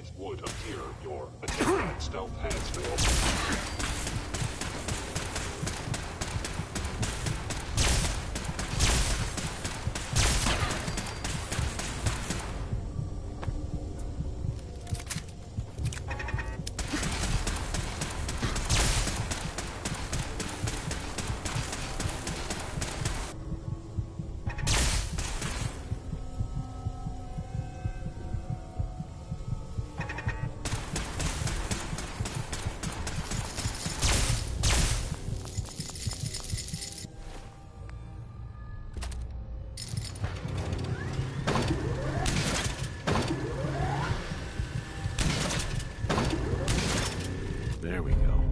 it would appear your attempt at stealth has failed. There we go.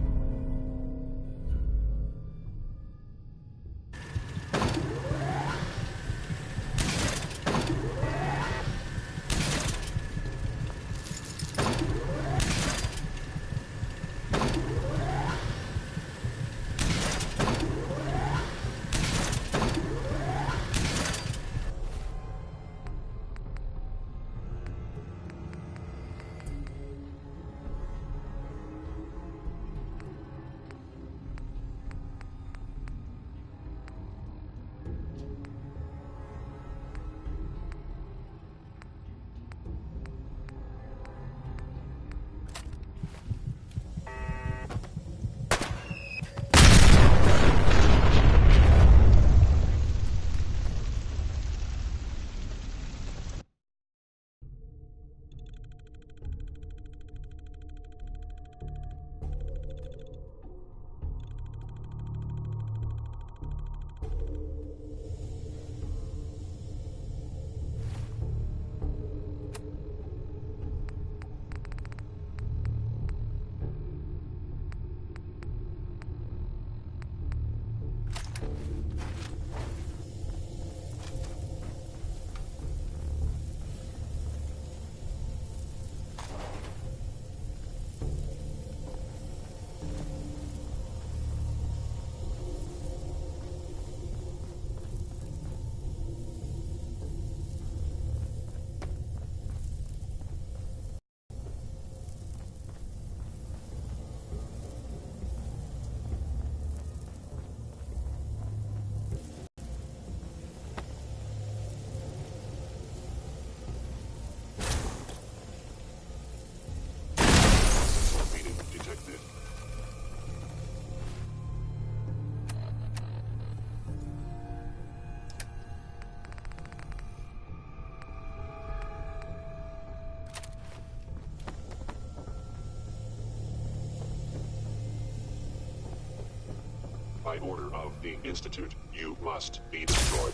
By order of the Institute, you must be destroyed.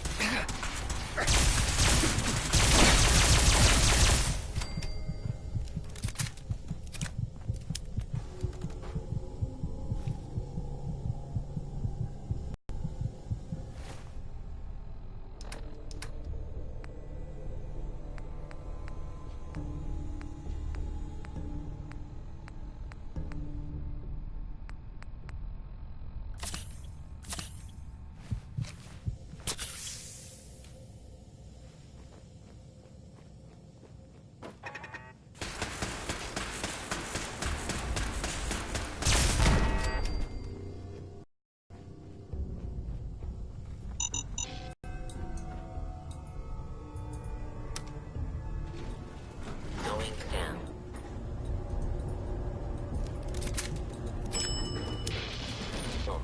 Going down. Over.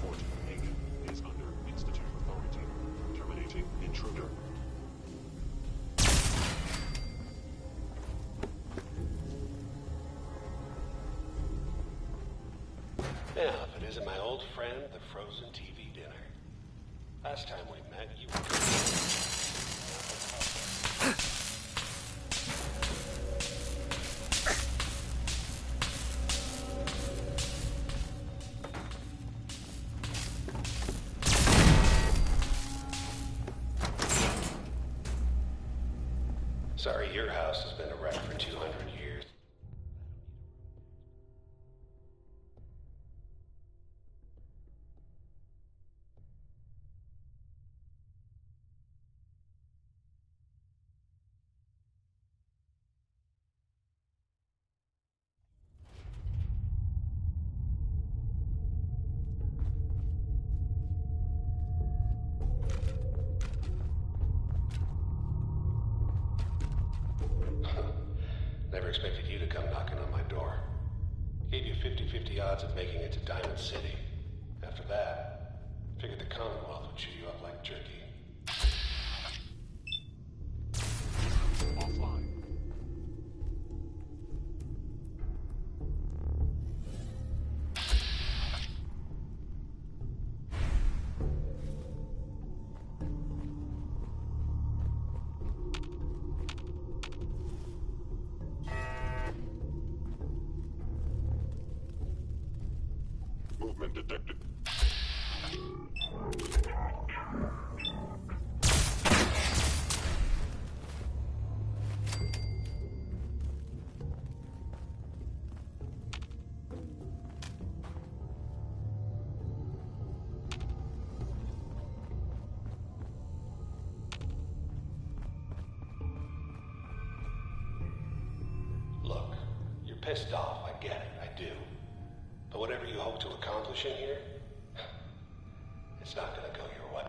Fort Hagen is under Institute authority. Terminating intruder. Yeah, if it isn't my old friend, the frozen TV dinner. Last time we met, you were your house has been a wreck for 200 years. Never expected you to come knocking on my door. Gave you 50-50 odds of making it to Diamond City. After that, figured the Commonwealth would chew you up like jerky. Offline. Movement detected. Look, you're pissed off, I get it, I do. But whatever you hope to accomplish in here, it's not gonna go your way.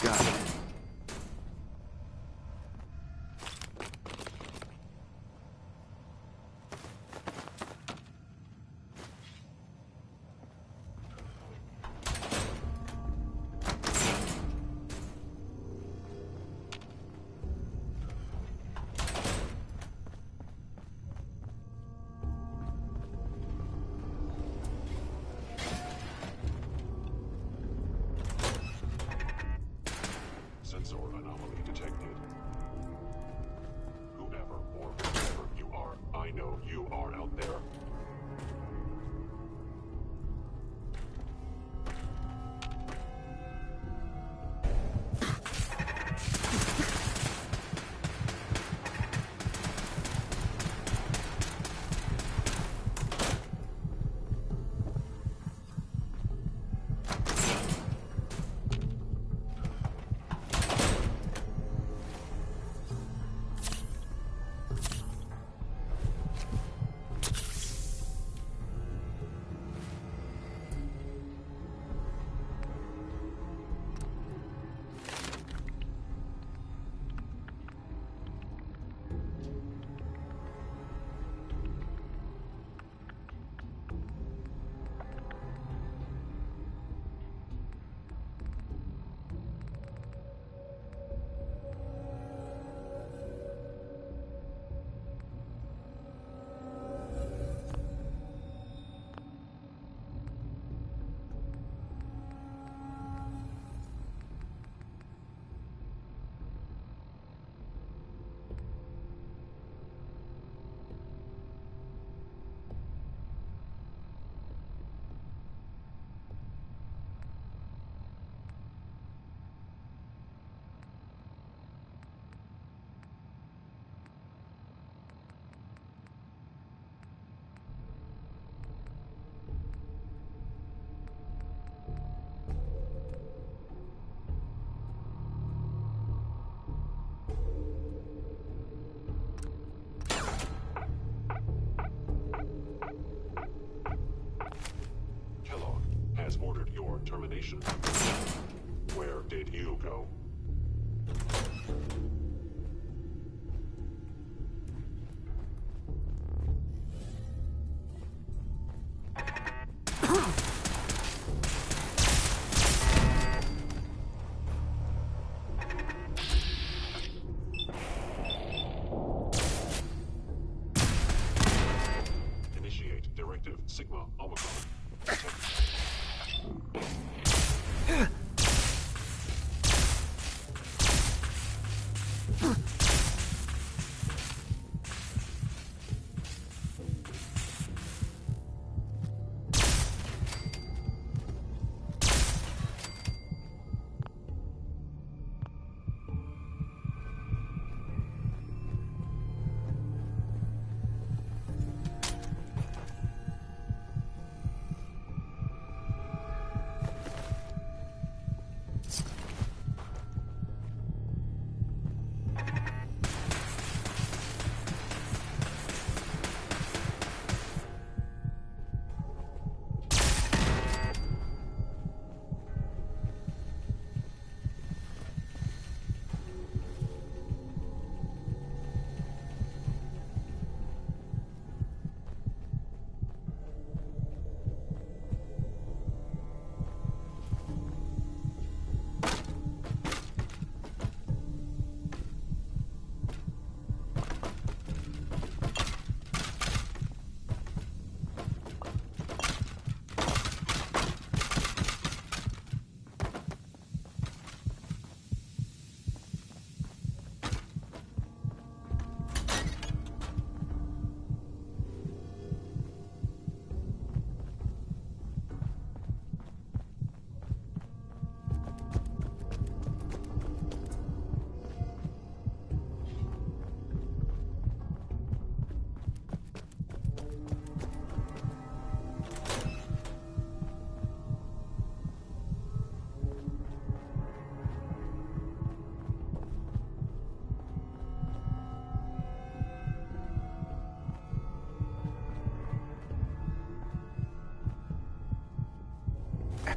Got it. Sensor anomaly detected. Whoever or whatever you are, I know you are out there. has ordered your termination. Where did you go?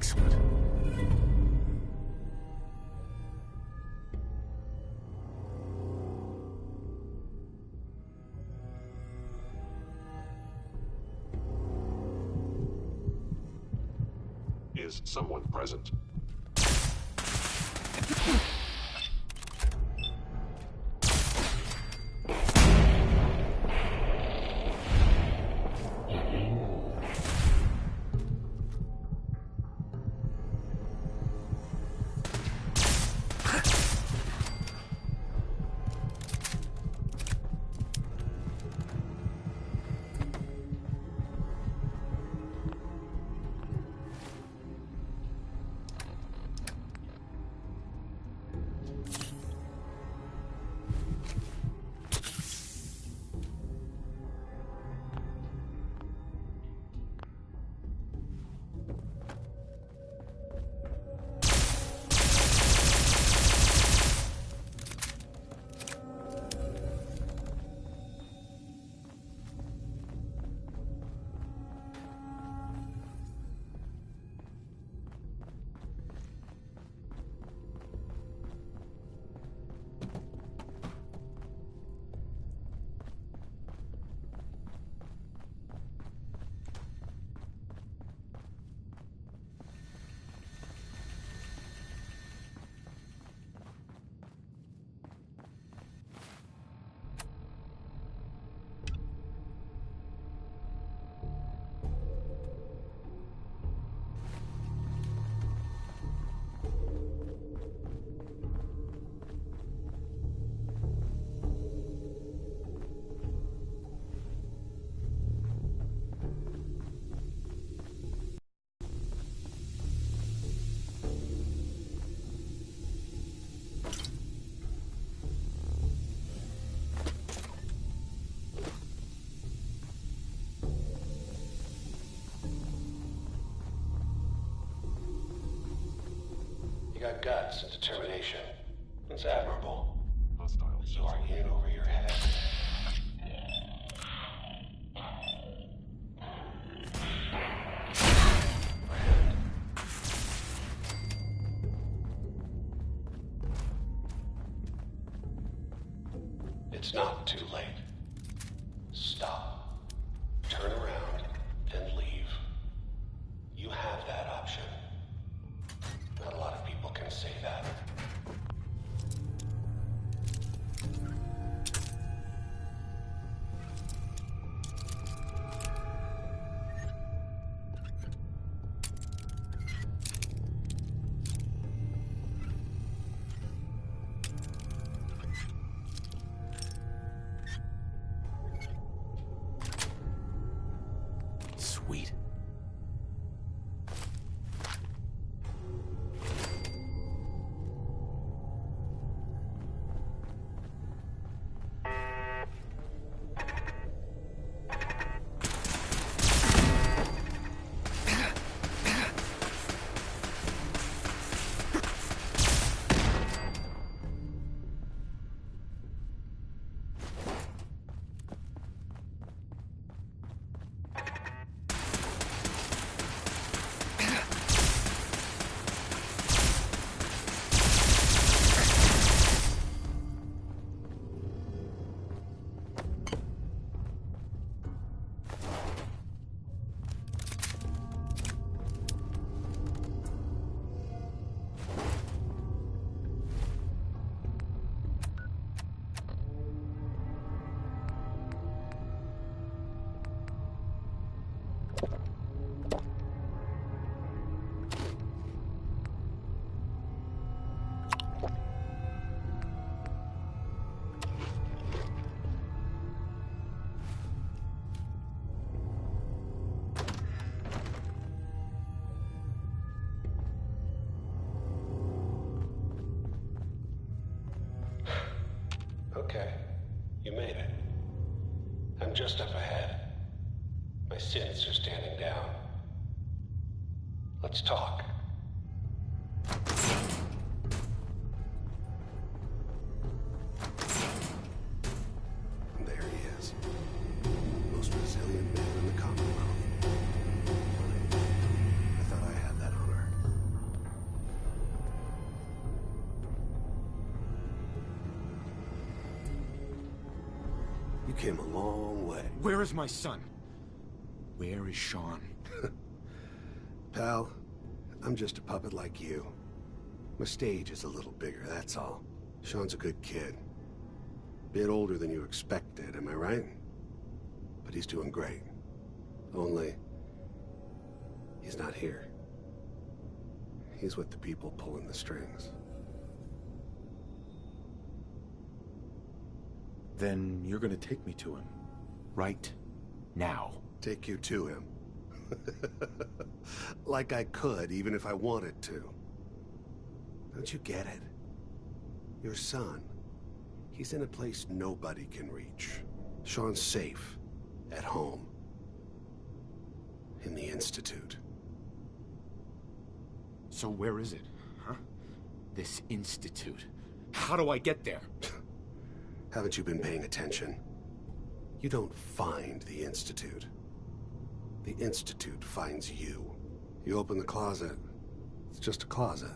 Excellent. Is someone present? You got guts and determination. It's admirable. Hostiles. You are in over your head. It's not too late. Stop. Turn around and leave. You have that option. Not a lot of people can say that. Sweet. Okay, you made it. I'm just up ahead. My sins are standing down. Let's talk. There he is. Most resilient man in the Commonwealth. I thought I had that honor. came a long way. Where is my son? Where is Sean? Pal, I'm just a puppet like you. My stage is a little bigger, that's all. Sean's a good kid. Bit older than you expected, am I right? But he's doing great. Only, he's not here. He's with the people pulling the strings. Then you're gonna take me to him. Right now. Take you to him. Like I could, even if I wanted to. Don't you get it? Your son, he's in a place nobody can reach. Sean's safe, at home. In the Institute. So where is it, huh? This institute. How do I get there? Haven't you been paying attention? You don't find the Institute. The Institute finds you. You open the closet, it's just a closet.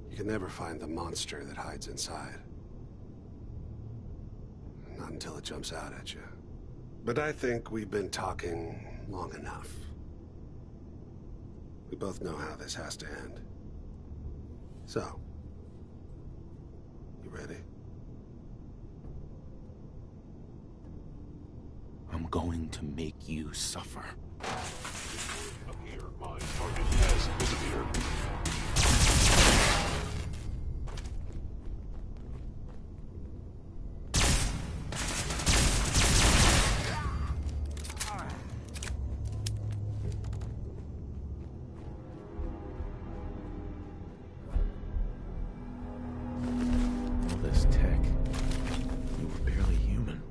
You can never find the monster that hides inside. Not until it jumps out at you. But I think we've been talking long enough. We both know how this has to end. So, you ready? I'm going to make you suffer. Up here, my target has disappeared. All this tech. You were barely human.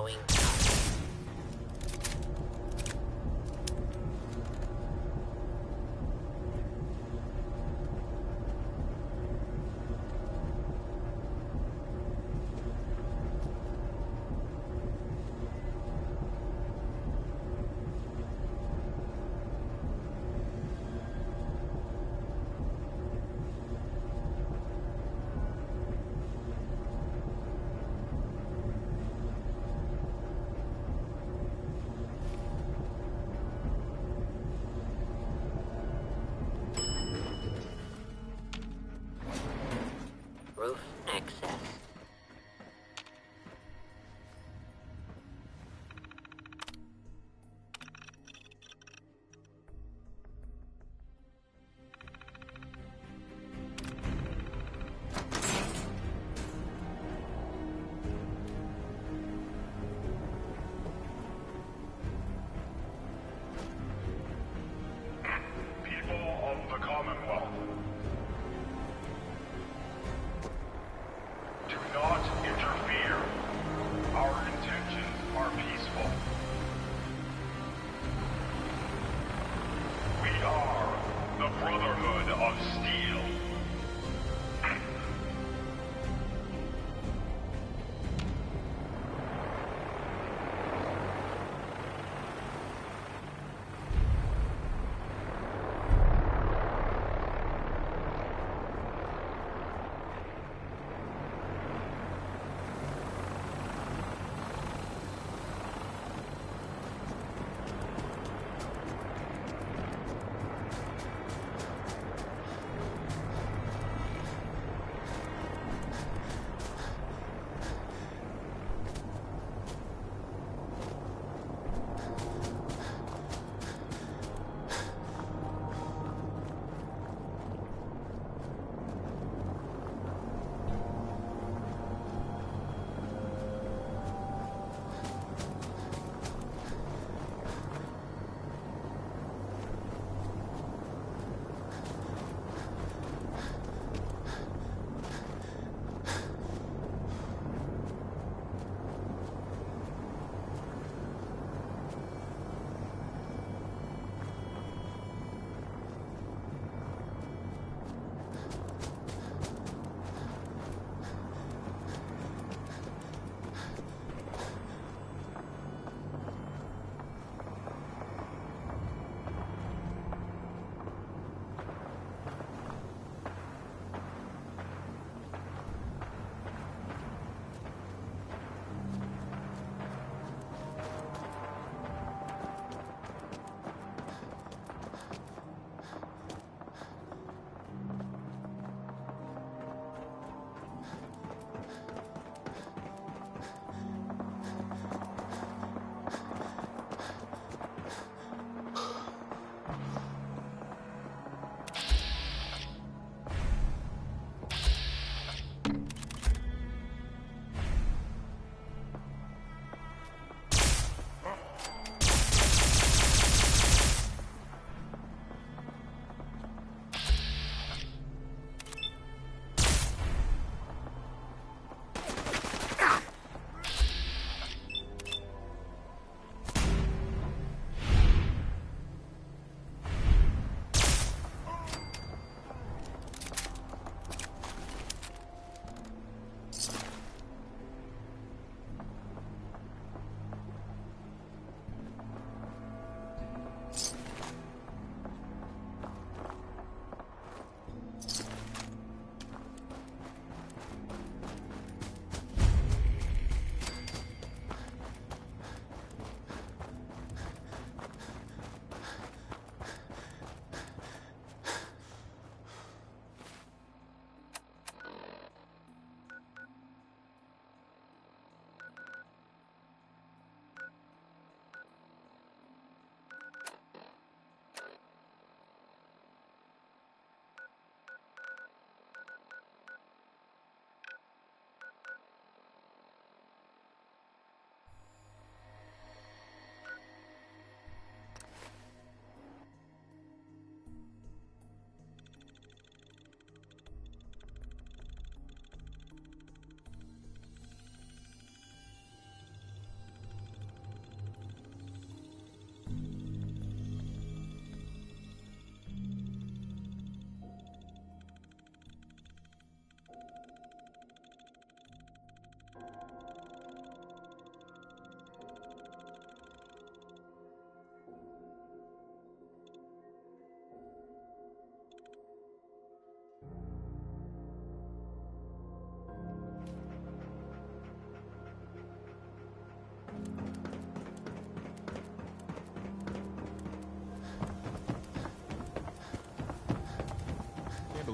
knowing.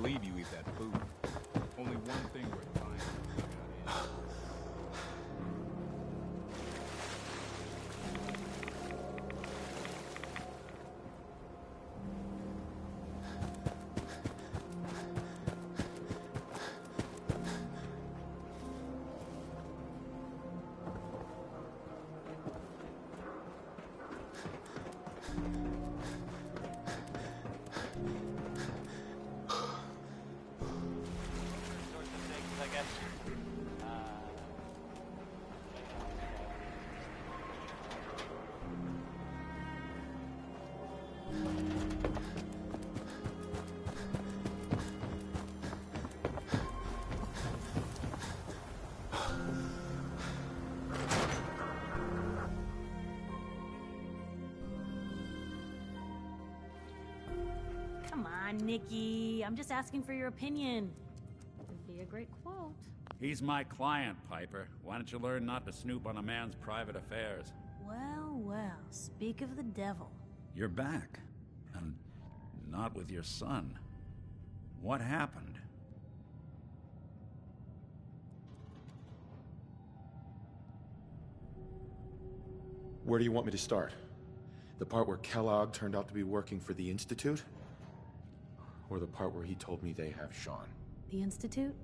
believe you eat that food. Only one thing worth buying. Come on, Nikki. I'm just asking for your opinion. It'd be a great quote. He's my client, Piper. Why don't you learn not to snoop on a man's private affairs? Well, well, speak of the devil. You're back. And not with your son. What happened? Where do you want me to start? The part where Kellogg turned out to be working for the Institute? Or the part where he told me they have Sean? The Institute?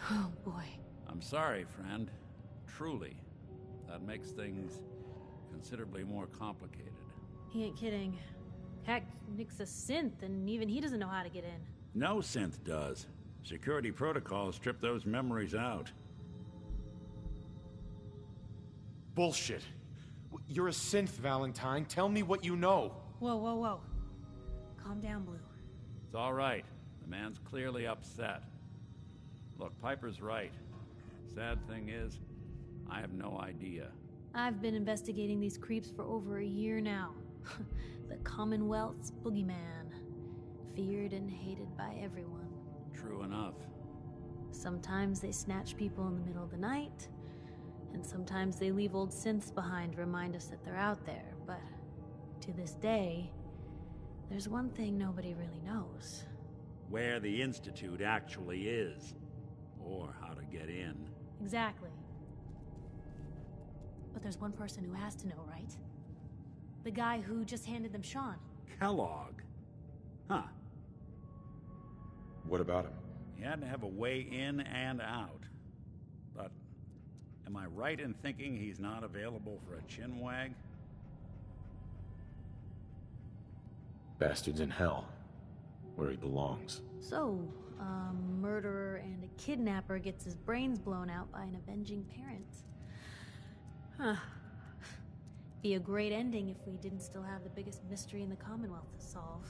Oh, boy. I'm sorry, friend. Truly. That makes things considerably more complicated. He ain't kidding. Heck, Nick's a synth, and even he doesn't know how to get in. No synth does. Security protocols strip those memories out. Bullshit. You're a synth, Valentine. Tell me what you know. Whoa, whoa, whoa. Calm down, Blue. It's all right. The man's clearly upset. Look, Piper's right. Sad thing is, I have no idea. I've been investigating these creeps for over a year now. The Commonwealth's boogeyman. Feared and hated by everyone. True enough. Sometimes they snatch people in the middle of the night, and sometimes they leave old synths behind to remind us that they're out there, but to this day, there's one thing nobody really knows. Where the Institute actually is. Or how to get in. Exactly. But there's one person who has to know, right? The guy who just handed them Sean. Kellogg. Huh. What about him? He had to have a way in and out. But am I right in thinking he's not available for a chinwag? Bastard's in hell. Where he belongs. So, a murderer and a kidnapper gets his brains blown out by an avenging parent. Huh. Be a great ending if we didn't still have the biggest mystery in the Commonwealth to solve.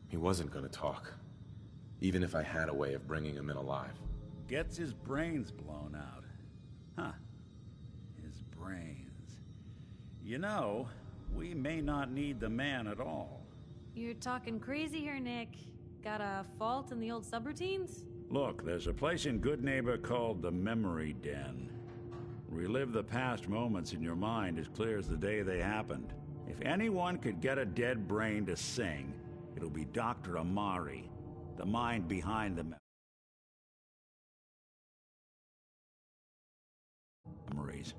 He wasn't gonna talk. Even if I had a way of bringing him in alive. Gets his brains blown out. Huh. His brains. You know, we may not need the man at all. You're talking crazy here, Nick. Got a fault in the old subroutines? Look, there's a place in Goodneighbor called the Memory Den. Relive the past moments in your mind as clear as the day they happened. If anyone could get a dead brain to sing, it'll be Dr. Amari, the mind behind the memories.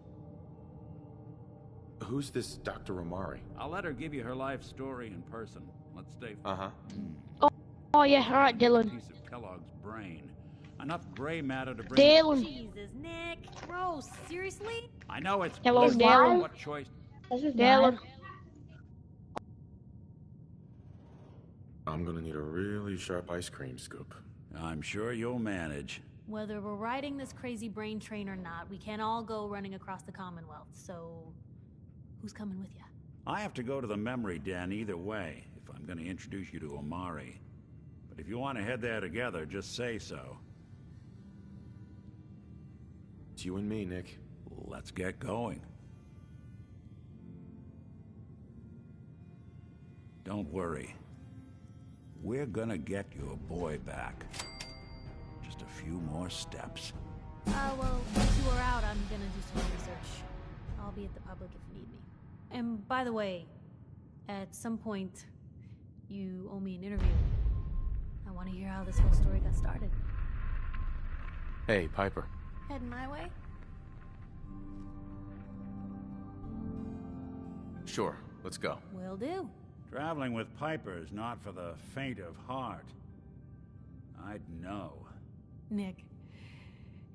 Who's this Dr. Amari? I'll let her give you her life story in person. Let's stay. Uh-huh. Oh yeah, alright, Dylan. Piece of Kellogg's brain. Enough gray matter to bring. Dylan. Jesus, Nick. Gross. Seriously? I know it's Hello, blue, Dylan. What choice? Dylan. I'm gonna need a really sharp ice cream scoop. I'm sure you'll manage. Whether we're riding this crazy brain train or not, we can't all go running across the Commonwealth, so who's coming with you? I have to go to the Memory Den either way, if I'm going to introduce you to Amari. But if you want to head there together, just say so. It's you and me, Nick. Let's get going. Don't worry. We're gonna get your boy back. Just a few more steps. Well, once you are out, I'm gonna do some research. I'll be at the public if you need me. And by the way, at some point, you owe me an interview. I want to hear how this whole story got started. Hey, Piper. Heading my way? Sure, let's go. Will do. Traveling with Piper is not for the faint of heart. I'd know. Nick,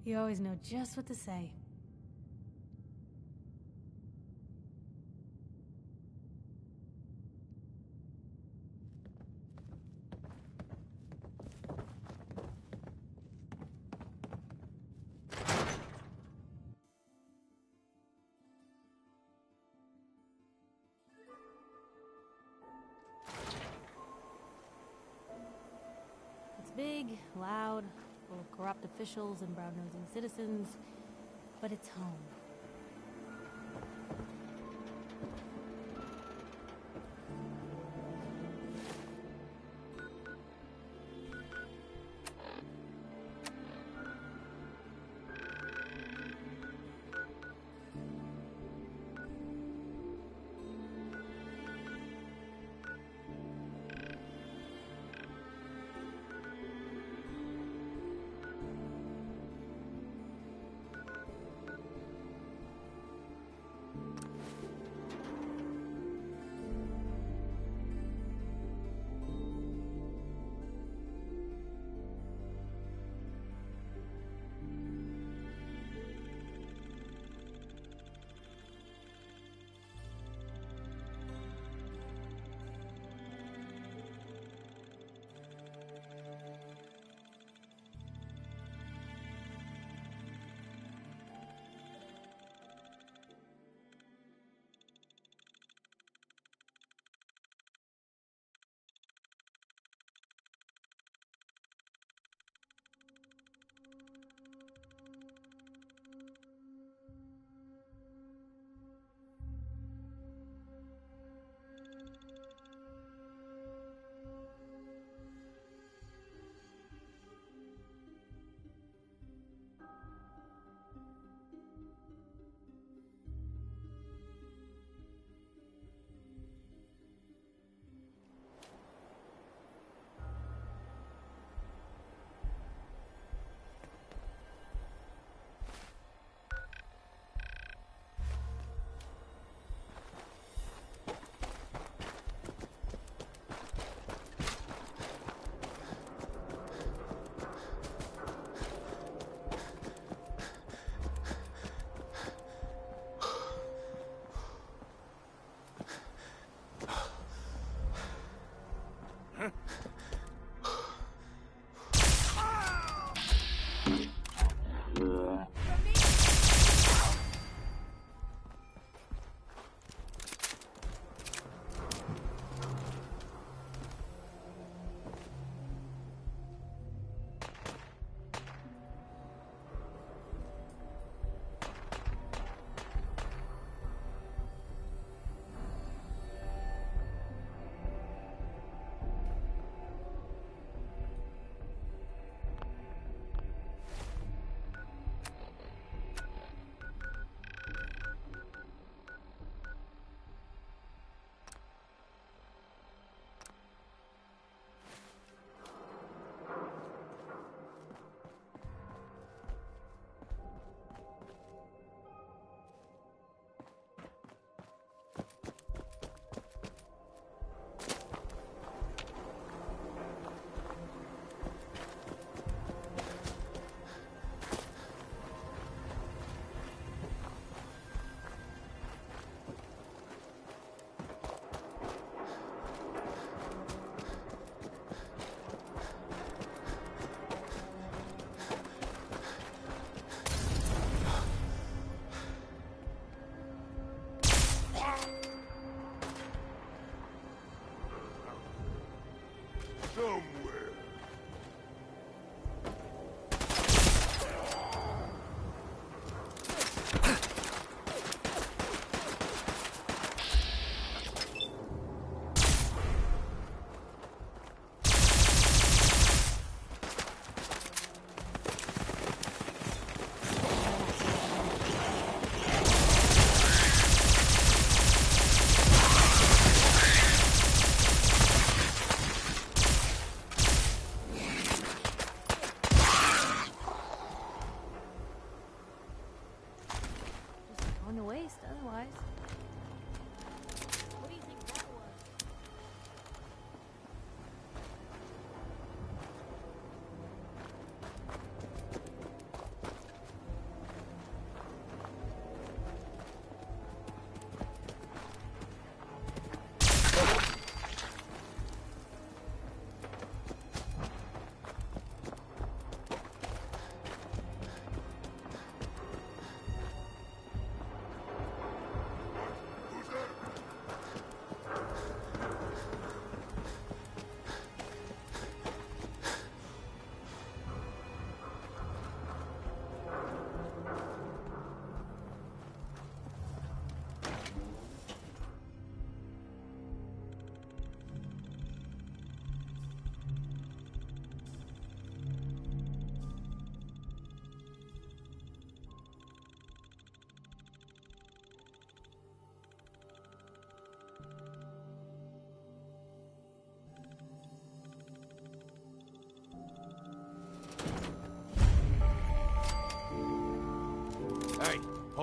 you always know just what to say. Big, loud, full of corrupt officials and brown-nosing citizens, but it's home.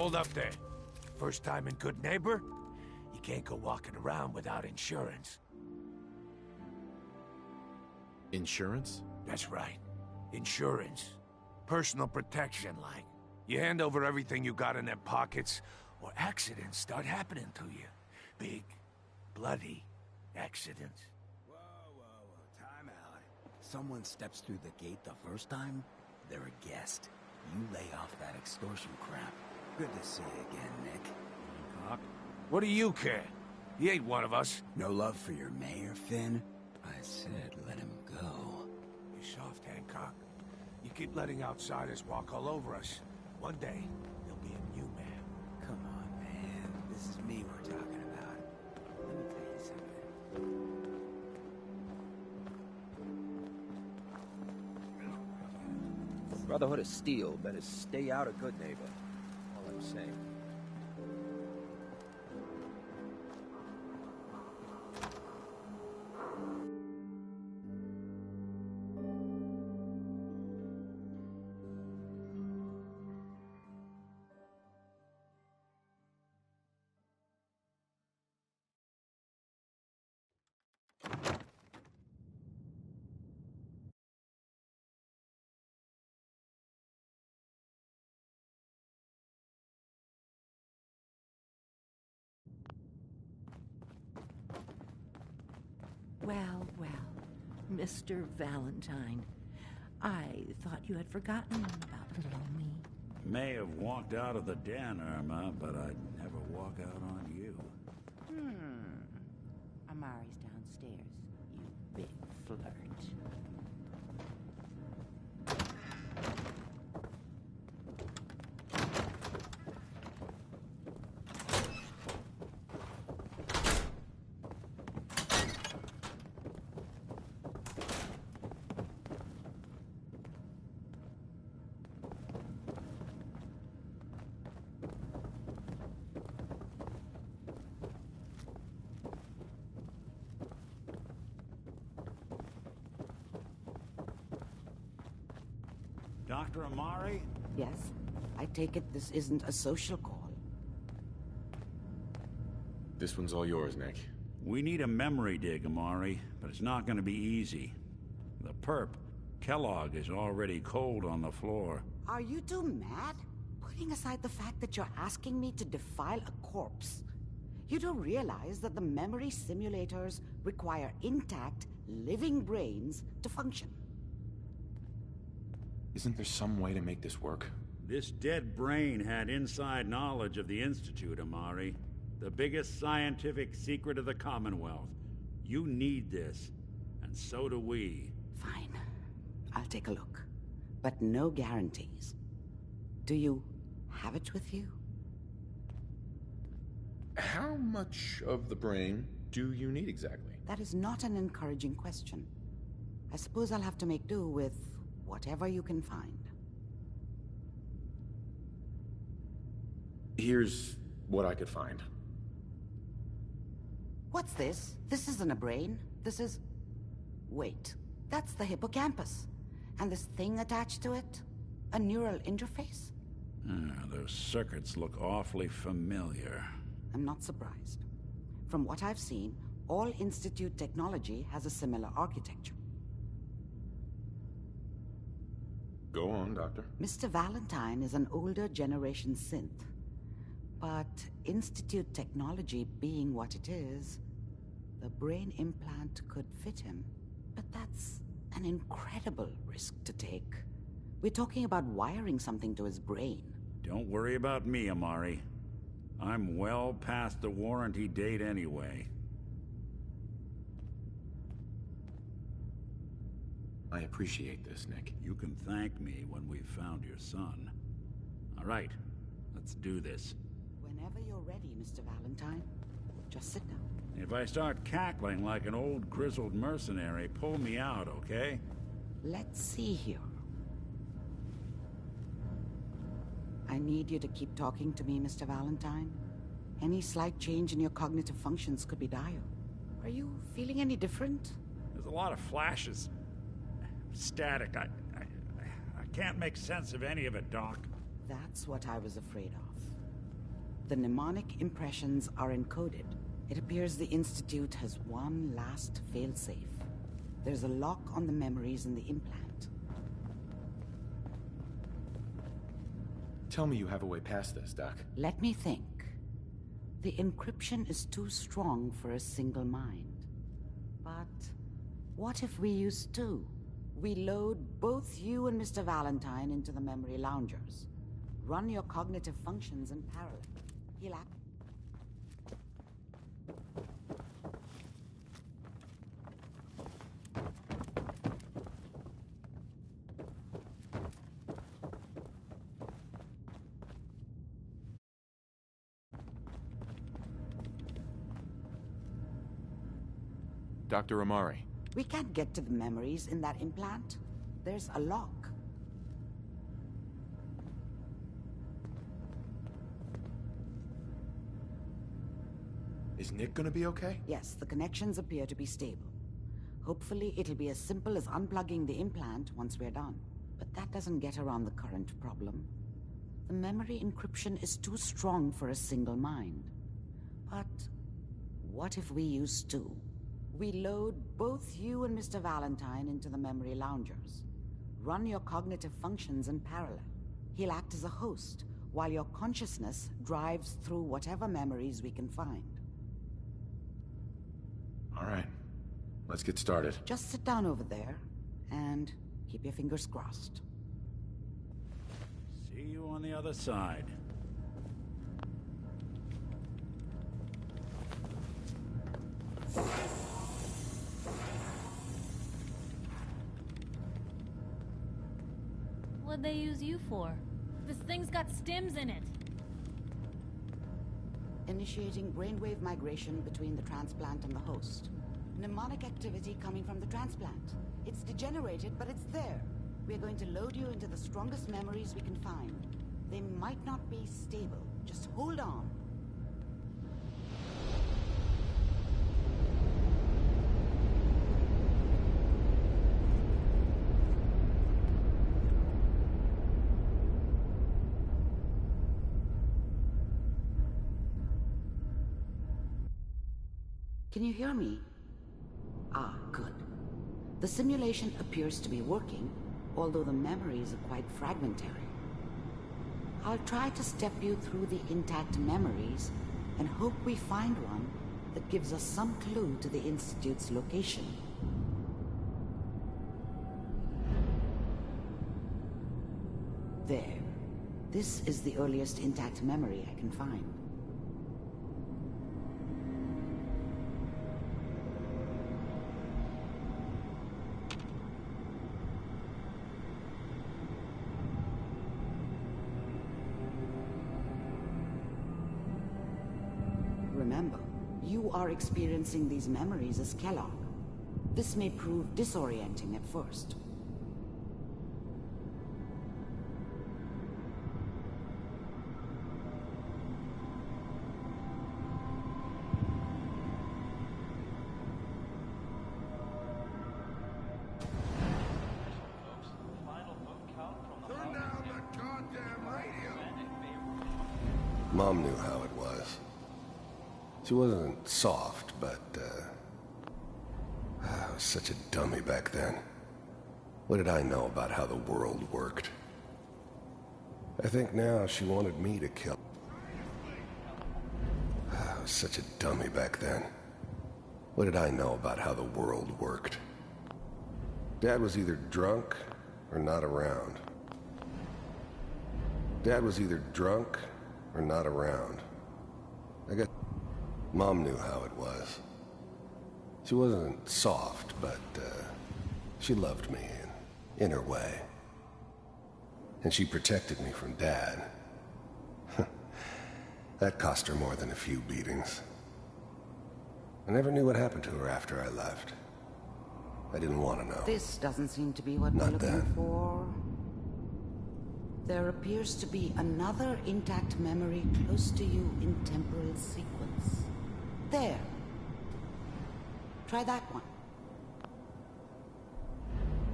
Hold up there. First time in Good Neighbor? You can't go walking around without insurance. Insurance? That's right. Insurance. Personal protection, like. You hand over everything you got in them pockets, or accidents start happening to you. Big, bloody accidents. Whoa, time out. Someone steps through the gate the first time, they're a guest. You lay off that extortion crap. Good to see you again, Nick. Hancock? What do you care? He ain't one of us. No love for your mayor, Finn? I said let him go. You're soft, Hancock. You keep letting outsiders walk all over us. One day, there'll be a new man. Come on, man. This is me we're talking about. Let me tell you something. Brotherhood of Steel better stay out of Good Neighbor. All I'm saying. Well, well, Mr. Valentine. I thought you had forgotten about little old me. May have walked out of the den, Irma, but I'd never walk out on you. Amari's downstairs, you big flirt. Dr. Amari? Yes. I take it this isn't a social call. This one's all yours, Nick. We need a memory dig, Amari, but it's not going to be easy. The perp, Kellogg, is already cold on the floor. Are you two mad? Putting aside the fact that you're asking me to defile a corpse, you don't realize that the memory simulators require intact, living brains to function. Isn't there some way to make this work? This dead brain had inside knowledge of the Institute, Amari. The biggest scientific secret of the Commonwealth. You need this, and so do we. Fine. I'll take a look. But no guarantees. Do you have it with you? How much of the brain do you need exactly? That is not an encouraging question. I suppose I'll have to make do with whatever you can find. Here's what I could find. What's this? This isn't a brain. This is... Wait. That's the hippocampus. And this thing attached to it? A neural interface? Those circuits look awfully familiar. I'm not surprised. From what I've seen, all Institute technology has a similar architecture. Go on, Doctor. Mr. Valentine is an older generation synth. But Institute technology being what it is, the brain implant could fit him. But that's an incredible risk to take. We're talking about wiring something to his brain. Don't worry about me, Amari. I'm well past the warranty date anyway. I appreciate this, Nick. You can thank me when we've found your son. All right, let's do this. Whenever you're ready, Mr. Valentine. Just sit down. If I start cackling like an old grizzled mercenary, pull me out, okay? Let's see here. I need you to keep talking to me, Mr. Valentine. Any slight change in your cognitive functions could be dire. Are you feeling any different? There's a lot of flashes. Static. I can't make sense of any of it, Doc. That's what I was afraid of. The mnemonic impressions are encoded. It appears the Institute has one last failsafe. There's a lock on the memories in the implant. Tell me you have a way past this, Doc. Let me think. The encryption is too strong for a single mind. But what if we use two? We load both you and Mr. Valentine into the memory loungers. Run your cognitive functions in parallel. He'll act. Dr. Amari. We can't get to the memories in that implant. There's a lock. Is Nick gonna be okay? Yes, the connections appear to be stable. Hopefully, it'll be as simple as unplugging the implant once we're done. But that doesn't get around the current problem. The memory encryption is too strong for a single mind. But what if we use two? We load both you and Mr. Valentine into the memory loungers. Run your cognitive functions in parallel. He'll act as a host, while your consciousness drives through whatever memories we can find. All right. Let's get started. Just sit down over there, and keep your fingers crossed. See you on the other side. What'd they use you for? This thing's got stims in it. Initiating brainwave migration between the transplant and the host. Mnemonic activity coming from the transplant. It's degenerated, but it's there. We're going to load you into the strongest memories we can find. They might not be stable. Just hold on. Can you hear me? Ah, good. The simulation appears to be working, although the memories are quite fragmentary. I'll try to step you through the intact memories and hope we find one that gives us some clue to the Institute's location. There. This is the earliest intact memory I can find. Remember, you are experiencing these memories as Kellogg. This may prove disorienting at first. Mom knew how it was. She wasn't soft, but, I was such a dummy back then. What did I know about how the world worked? I think now she wanted me to kill. I was such a dummy back then. What did I know about how the world worked? Dad was either drunk or not around. Dad was either drunk or not around. I guess Mom knew how it was. She wasn't soft, but she loved me in her way. And she protected me from Dad. That cost her more than a few beatings. I never knew what happened to her after I left. I didn't want to know. This doesn't seem to be what we're looking for. There appears to be another intact memory close to you in temporal sequence. There. Try that one.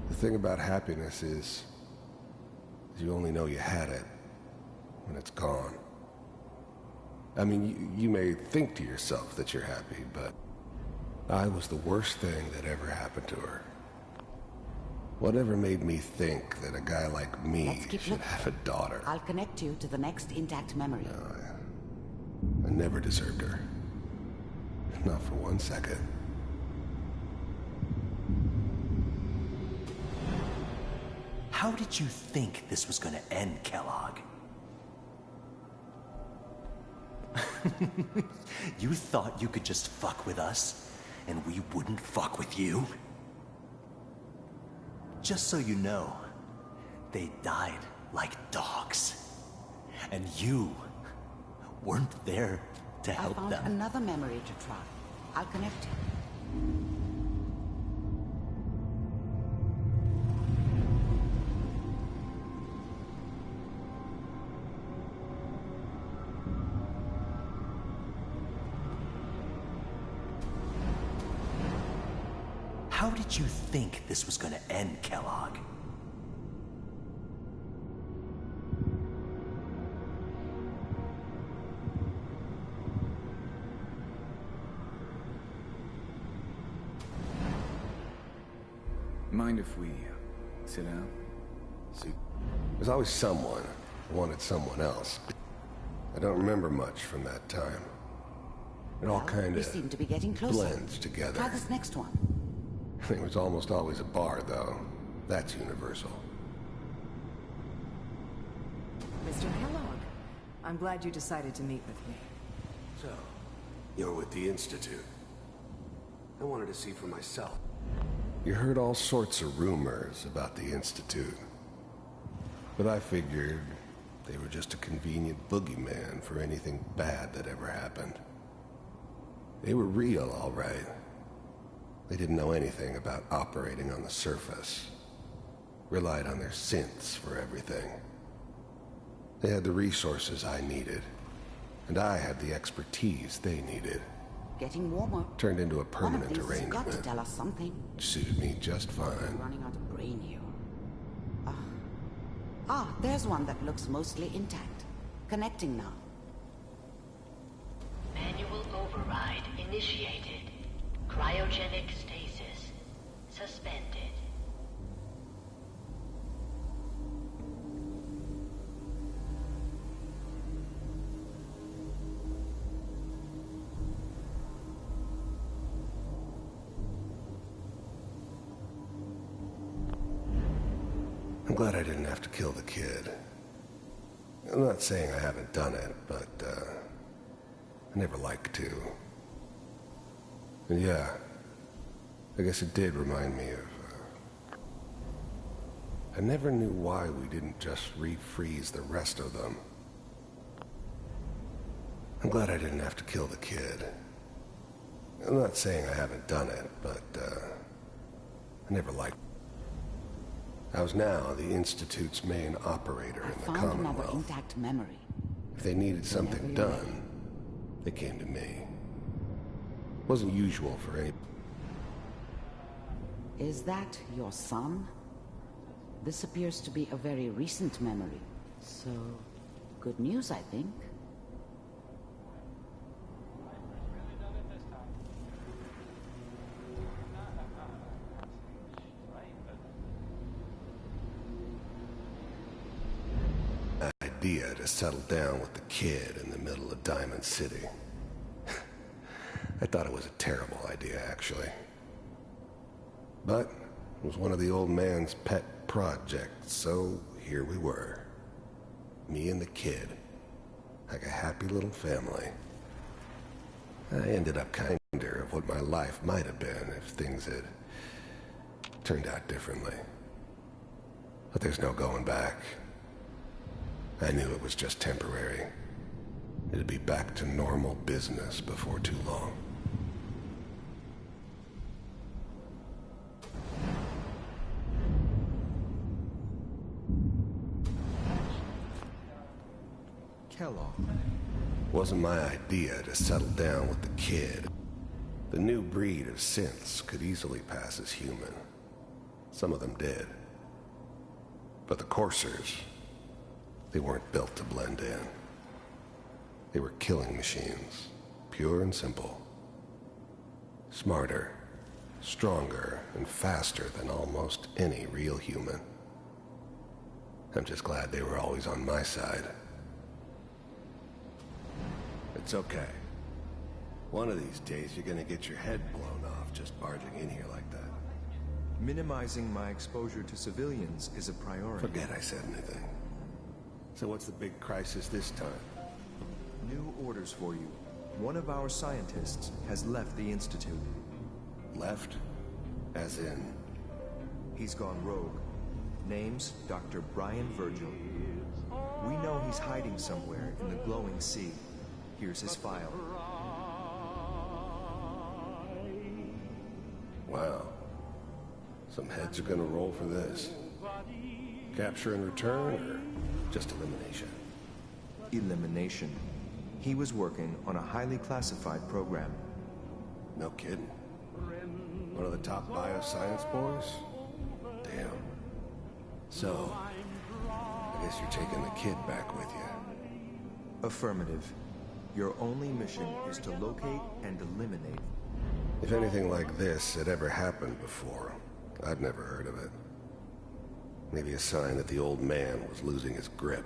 The thing about happiness is you only know you had it when it's gone. I mean, you may think to yourself that you're happy, but I was the worst thing that ever happened to her. Whatever made me think that a guy like me should have a daughter? I'll connect you to the next intact memory. I never deserved her. Not for 1 second. How did you think this was gonna end, Kellogg? You thought you could just fuck with us, and we wouldn't fuck with you? Just so you know, they died like dogs. And you weren't there to help them. I found another memory to try. I'll connect you. How did you think this was gonna end, Kellogg? Mind if we sit down? See, there's always someone who wanted someone else. I don't remember much from that time. It all kind We of seem to be getting closer. blends together. Try this next one. It was almost always a bar, though. That's universal. Mr. Kellogg, I'm glad you decided to meet with me. So, you're with the Institute. I wanted to see for myself. You heard all sorts of rumors about the Institute. But I figured they were just a convenient boogeyman for anything bad that ever happened. They were real, all right. They didn't know anything about operating on the surface. Relied on their synths for everything. They had the resources I needed, and I had the expertise they needed. Getting warmer. Turned into a permanent One of these has got to arrangement. tell us something. Suited me just fine. Running out of brain here. There's one that looks mostly intact. Connecting now. Manual override initiated. Cryogenic stasis suspended. I'm glad I didn't have to kill the kid. I'm not saying I haven't done it, but, I never liked to. And yeah, I guess it did remind me of, I never knew why we didn't just refreeze the rest of them. I'm glad I didn't have to kill the kid. I'm not saying I haven't done it, but, I never liked. I was now the Institute's main operator in the Found another Commonwealth. intact memory. If they needed something done, they came to me. Wasn't usual for any... Is that your son? This appears to be a very recent memory. So, good news, I think. Idea to settle down with the kid in the middle of Diamond City. I thought it was a terrible idea, actually. But it was one of the old man's pet projects, so here we were. Me and the kid. Like a happy little family. I ended up kinder of what my life might have been if things had turned out differently. But there's no going back. I knew it was just temporary. It'd be back to normal business before too long. Kellogg. Wasn't my idea to settle down with the kid. The new breed of synths could easily pass as human. Some of them did. But the coursers, they weren't built to blend in. They were killing machines. Pure and simple. Smarter, stronger, and faster than almost any real human. I'm just glad they were always on my side. It's okay. One of these days you're gonna get your head blown off just barging in here like that. Minimizing my exposure to civilians is a priority. Forget I said anything. So what's the big crisis this time? New orders for you. One of our scientists has left the Institute. Left? As in? He's gone rogue. Name's Dr. Brian Virgil. We know he's hiding somewhere in the glowing sea. Here's his file. Wow. Some heads are gonna roll for this. Capture and return, or just elimination? Elimination. He was working on a highly classified program. No kidding. One of the top bioscience boys? Damn. So, I guess you're taking the kid back with you. Affirmative. Your only mission is to locate and eliminate. If anything like this had ever happened before, I'd never heard of it. Maybe a sign that the old man was losing his grip.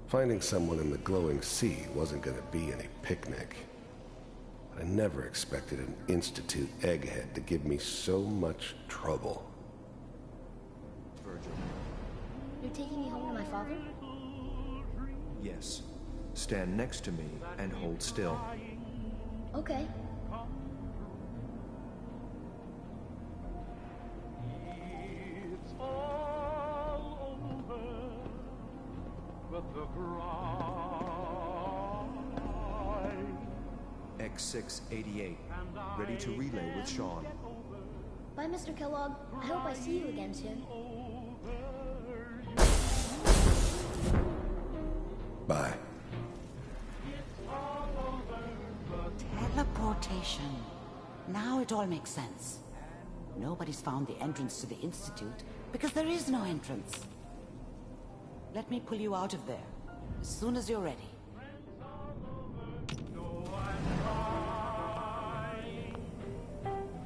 Finding someone in the glowing sea wasn't gonna be any picnic. But I never expected an Institute egghead to give me so much trouble. Virgil. You're taking me home to my father? Yes. Stand next to me and hold still. Okay. X688, ready to relay with Sean. Bye, Mr. Kellogg. I hope I see you again soon. Bye. Teleportation. Now it all makes sense. Nobody's found the entrance to the Institute because there is no entrance. Let me pull you out of there as soon as you're ready.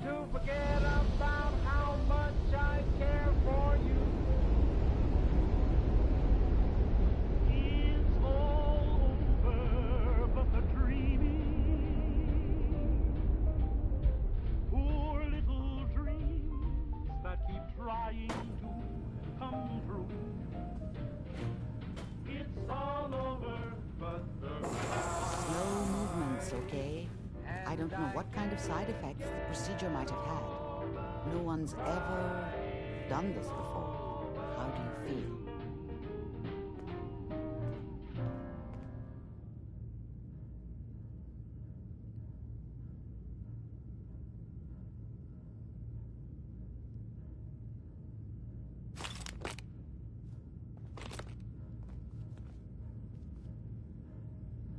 To forget about how much I care for you. It's all over, but the dreaming. Poor little dreams that keep trying to come true. It's all over, but the Slow movements, okay? I don't know what kind of side effects the procedure might have had. No one's ever done this before. How do you feel?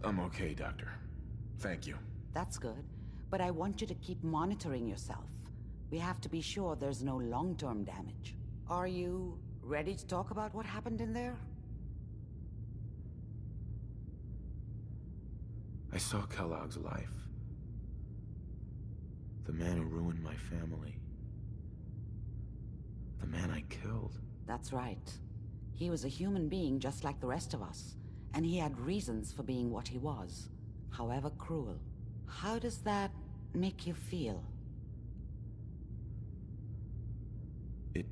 I'm okay, Doctor. Thank you. That's good, but I want you to keep monitoring yourself. We have to be sure there's no long-term damage. Are you ready to talk about what happened in there? I saw Kellogg's life. The man who ruined my family. The man I killed. That's right. He was a human being just like the rest of us, and he had reasons for being what he was, however cruel. How does that make you feel? It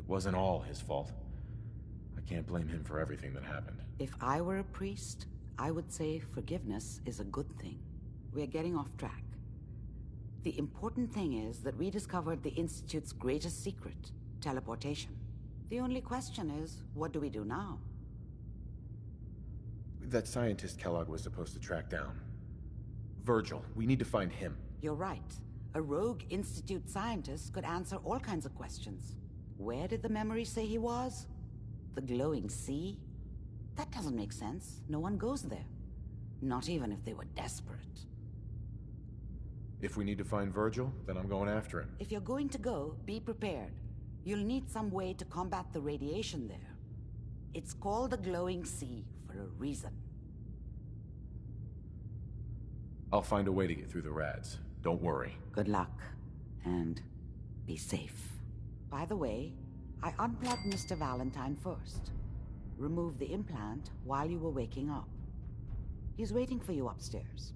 wasn't all his fault. I can't blame him for everything that happened. If I were a priest, I would say forgiveness is a good thing. We're getting off track. The important thing is that we discovered the Institute's greatest secret, teleportation. The only question is, what do we do now? That scientist Kellogg was supposed to track down. Virgil, we need to find him. You're right. A rogue Institute scientist could answer all kinds of questions. Where did the memory say he was? The glowing sea? That doesn't make sense. No one goes there. Not even if they were desperate. If we need to find Virgil, then I'm going after him. If you're going to go, be prepared. You'll need some way to combat the radiation there. It's called the glowing sea for a reason. I'll find a way to get through the rads. Don't worry. Good luck, and be safe. By the way, I unplugged Mr. Valentine first. Removed the implant while you were waking up. He's waiting for you upstairs.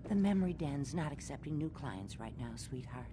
The memory den's not accepting new clients right now, sweetheart.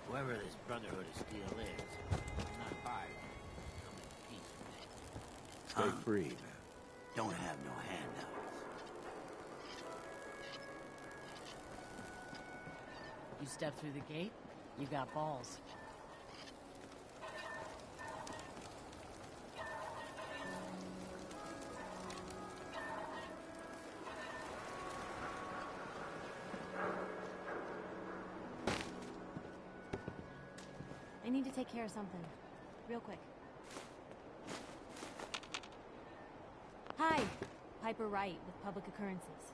Whoever this Brotherhood of Steel is, I'm not hard. Come in peace with it. Stay free, man. Don't have no handouts. You step through the gate, you got balls. I need to take care of something. Real quick. Hi, Piper Wright with Public Occurrences.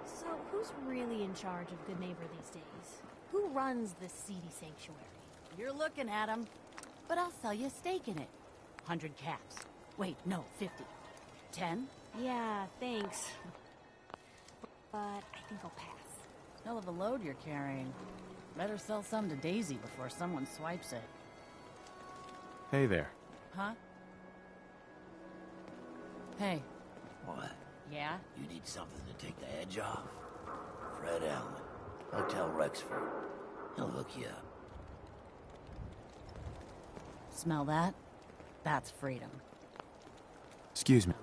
So, who's really in charge of Good Neighbor these days? Who runs this seedy sanctuary? You're looking at him, but I'll sell you a stake in it. 100 caps. Wait, no, 50. 10? Yeah, thanks. But I think I'll pass. Hell of a load you're carrying. Better sell some to Daisy before someone swipes it. Hey there. Huh? Hey. What? Yeah? You need something to take the edge off? Fred Allen, Hotel Rexford. He'll hook you up. Smell that? That's freedom. Excuse me.